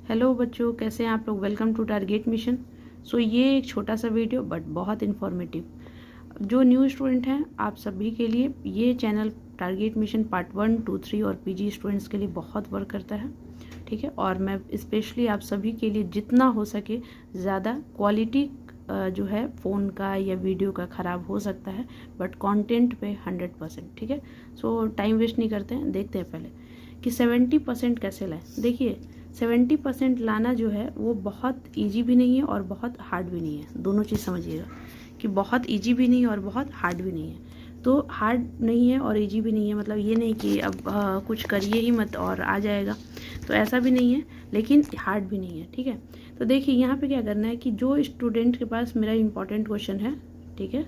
Hello बच्चों, कैसे हैं आप लोग। Welcome to target mission. ये एक छोटा सा वीडियो बट बहुत इन्फॉर्मेटिव। जो न्यू स्टूडेंट हैं आप सभी के लिए ये चैनल टारगेट मिशन पार्ट 1, 2, 3 और पीजी स्टूडेंट्स के लिए बहुत वर्क करता है। ठीक है, और मैं स्पेशली आप सभी के लिए जितना हो सके ज़्यादा क्वालिटी जो है फ़ोन का या वीडियो का ख़राब हो सकता है बट कंटेंट पे 100%। ठीक है, टाइम वेस्ट नहीं करते हैं, देखते हैं पहले कि 70% कैसे लाएं। देखिए 70% लाना जो है वो बहुत इजी भी नहीं है और बहुत हार्ड भी नहीं है। दोनों चीज़ समझिएगा कि बहुत इजी भी नहीं है और बहुत हार्ड भी नहीं है। तो हार्ड नहीं है और इजी भी नहीं है मतलब ये नहीं कि अब कुछ करिए ही मत और आ जाएगा, तो ऐसा भी नहीं है, लेकिन हार्ड भी नहीं है। ठीक है, तो देखिए यहाँ पे क्या करना है कि जो स्टूडेंट के पास मेरा इंपॉर्टेंट क्वेश्चन है, ठीक है,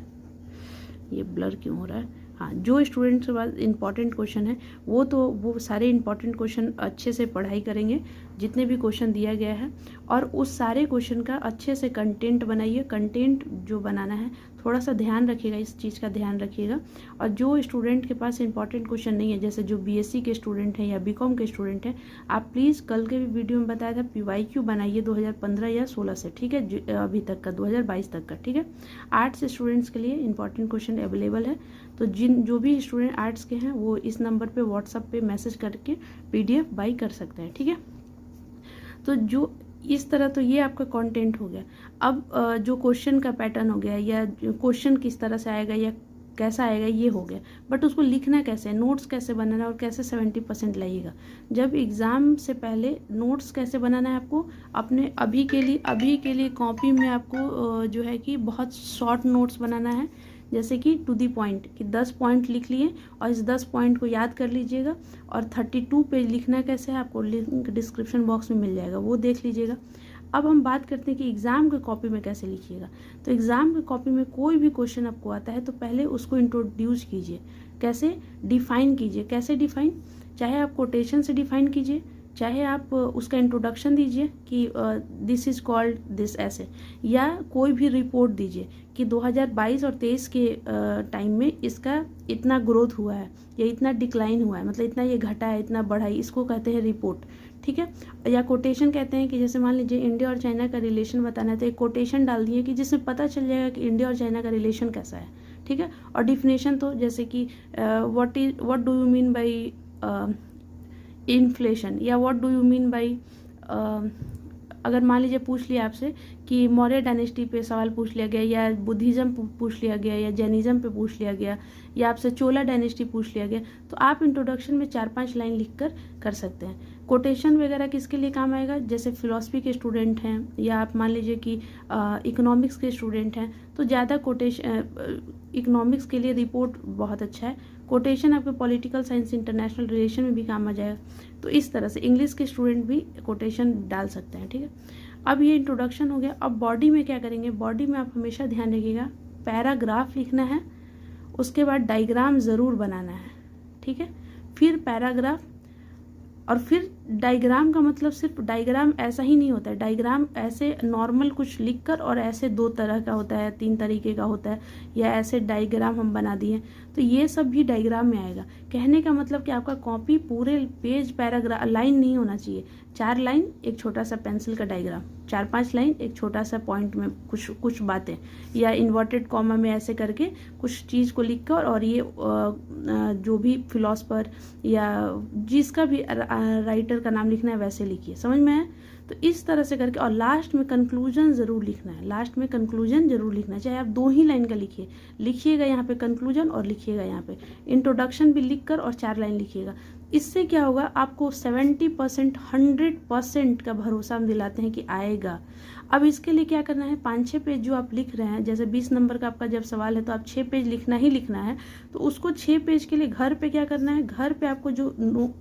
ये ब्लर क्यों हो रहा है, हाँ, जो स्टूडेंट्स के पास इंपॉर्टेंट क्वेश्चन है वो सारे इंपॉर्टेंट क्वेश्चन अच्छे से पढ़ाई करेंगे जितने भी क्वेश्चन दिया गया है, और उस सारे क्वेश्चन का अच्छे से कंटेंट बनाइए। कंटेंट जो बनाना है थोड़ा सा ध्यान रखिएगा, इस चीज़ का ध्यान रखिएगा। और जो स्टूडेंट के पास इंपॉर्टेंट क्वेश्चन नहीं है, जैसे जो बीएससी के स्टूडेंट हैं या बीकॉम के स्टूडेंट हैं, आप प्लीज़ कल के भी वीडियो में बताया था पीवाईक्यू बनाइए 2015 या 16 से। ठीक है, अभी तक का 2022 तक का। ठीक है, आर्ट्स स्टूडेंट्स के लिए इंपॉर्टेंट क्वेश्चन अवेलेबल है, तो जो भी स्टूडेंट आर्ट्स के हैं वो इस नंबर पे व्हाट्सएप पे मैसेज करके पीडीएफ बाई कर सकते हैं। ठीक है, तो जो इस तरह, तो ये आपका कंटेंट हो गया। अब जो क्वेश्चन का पैटर्न हो गया या क्वेश्चन किस तरह से आएगा या कैसा आएगा ये हो गया, बट उसको लिखना कैसे है, नोट्स कैसे बनाना है और कैसे 70% लाइएगा। जब एग्ज़ाम से पहले नोट्स कैसे बनाना है आपको अपने अभी के लिए कॉपी में आपको जो है कि बहुत शॉर्ट नोट्स बनाना है, जैसे कि टू दी पॉइंट कि 10 पॉइंट लिख लिए और इस 10 पॉइंट को याद कर लीजिएगा। और 32 पेज लिखना कैसे है आपको लिंक डिस्क्रिप्शन बॉक्स में मिल जाएगा, वो देख लीजिएगा। अब हम बात करते हैं कि एग्ज़ाम के कॉपी में कैसे लिखिएगा। तो एग्ज़ाम के कॉपी में कोई भी क्वेश्चन आपको आता है तो पहले उसको इंट्रोड्यूस कीजिए, कैसे डिफाइन कीजिए। कैसे डिफाइन, चाहे आप कोटेशन से डिफाइन कीजिए, चाहे आप उसका इंट्रोडक्शन दीजिए कि दिस इज़ कॉल्ड दिस ऐसे, या कोई भी रिपोर्ट दीजिए कि 2022 और 23 के टाइम में इसका इतना ग्रोथ हुआ है या इतना डिक्लाइन हुआ है, मतलब इतना ये घटा है इतना बढ़ा है, इसको कहते हैं रिपोर्ट। ठीक है, या कोटेशन कहते हैं कि जैसे मान लीजिए इंडिया और चाइना का रिलेशन बताना है तो एक कोटेशन डाल दिए कि जिसमें पता चल जाएगा कि इंडिया और चाइना का रिलेशन कैसा है। ठीक है, और डिफिनेशन तो जैसे कि what do you mean by inflation, या what do you mean by, अगर मान लीजिए पूछ लिया आपसे कि मौर्य डायनेस्टी पे सवाल पूछ लिया गया, या बुद्धिज़्म पूछ लिया गया, या जैनिज़्म पे पूछ लिया गया, या आपसे चोला डायनेस्टी पूछ लिया गया, तो आप इंट्रोडक्शन में 4-5 लाइन लिख कर सकते हैं। कोटेशन वगैरह किसके लिए काम आएगा, जैसे फिलॉसफी के स्टूडेंट हैं या आप मान लीजिए कि इकोनॉमिक्स के स्टूडेंट हैं, तो ज़्यादा कोटेशन इकोनॉमिक्स के लिए रिपोर्ट बहुत अच्छा है। कोटेशन आपके पॉलिटिकल साइंस इंटरनेशनल रिलेशन में भी काम आ जाएगा। तो इस तरह से इंग्लिश के स्टूडेंट भी कोटेशन डाल सकते हैं। ठीक है, अब ये इंट्रोडक्शन हो गया। अब बॉडी में क्या करेंगे, बॉडी में आप हमेशा ध्यान रखिएगा पैराग्राफ लिखना है, उसके बाद डायग्राम ज़रूर बनाना है। ठीक है, फिर पैराग्राफ, और फिर डायग्राम का मतलब सिर्फ डायग्राम ऐसा ही नहीं होता है। डायग्राम ऐसे नॉर्मल कुछ लिखकर, और ऐसे 2 तरह का होता है, 3 तरीके का होता है, या ऐसे डायग्राम हम बना दिए, तो ये सब भी डायग्राम में आएगा। कहने का मतलब कि आपका कॉपी पूरे पेज पैराग्राफ लाइन नहीं होना चाहिए। 4 लाइन एक छोटा सा पेंसिल का डायग्राम, 4-5 लाइन एक छोटा सा पॉइंट में कुछ बातें, या इन्वर्टेड कॉमा में ऐसे करके कुछ चीज़ को लिख कर, और ये जो भी फिलोसफर या जिसका भी राइटर का नाम लिखना है वैसे लिखिए, समझ में है। तो इस तरह से करके, और लास्ट में कंक्लूजन ज़रूर लिखना है, लास्ट में कंक्लूजन ज़रूर लिखना है, चाहे आप 2 ही लाइन का लिखिएगा यहाँ पे कंक्लूजन, और लिखिएगा यहाँ पे इंट्रोडक्शन भी लिखकर, और 4 लाइन लिखिएगा। इससे क्या होगा, आपको 70% 100% का भरोसा हम दिलाते हैं कि आएगा। अब इसके लिए क्या करना है, 5-6 पेज जो आप लिख रहे हैं, जैसे 20 नंबर का आपका जब सवाल है तो आप 6 पेज लिखना ही लिखना है, तो उसको 6 पेज के लिए घर पे क्या करना है, घर पे आपको जो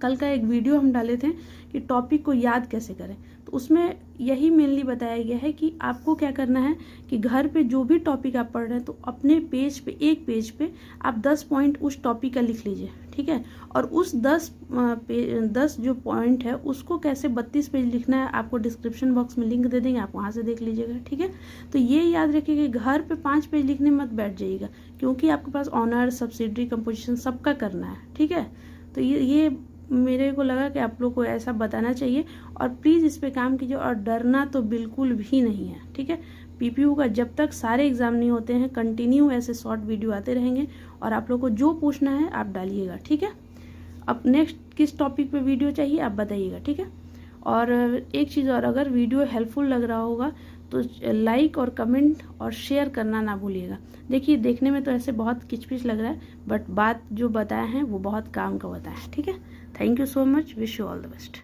कल का एक वीडियो हम डाले थे कि टॉपिक को याद कैसे करें, तो उसमें यही मेनली बताया गया है कि आपको क्या करना है कि घर पे जो भी टॉपिक आप पढ़ रहे हैं तो अपने पेज पे, एक पेज पे आप 10 पॉइंट उस टॉपिक का लिख लीजिए। ठीक है, और उस 10 जो पॉइंट है उसको कैसे 32 पेज लिखना है, आपको डिस्क्रिप्शन बॉक्स में लिंक दे देंगे, आप वहाँ से देख लीजिएगा। ठीक है, तो ये याद रखिएगा कि घर पे 5 पेज लिखने मत बैठ जाइएगा, क्योंकि आपके पास ऑनर, सब्सिडरी, कंपोजिशन सबका करना है। ठीक है, तो ये मेरे को लगा कि आप लोग को ऐसा बताना चाहिए, और प्लीज़ इस पे काम कीजिए, और डरना तो बिल्कुल भी नहीं है, ठीक है। पीपीयू का जब तक सारे एग्ज़ाम नहीं होते हैं कंटिन्यू ऐसे शॉर्ट वीडियो आते रहेंगे, और आप लोग को जो पूछना है आप डालिएगा, ठीक है। अब नेक्स्ट किस टॉपिक पे वीडियो चाहिए आप बताइएगा, ठीक है। और एक चीज़ और, अगर वीडियो हेल्पफुल लग रहा होगा तो लाइक और कमेंट और शेयर करना ना भूलिएगा। देखिए देखने में तो ऐसे बहुत किचपिच लग रहा है, बट बात जो बताया है वो बहुत काम का बताया है, ठीक है। Thank you so much, wish you all the best.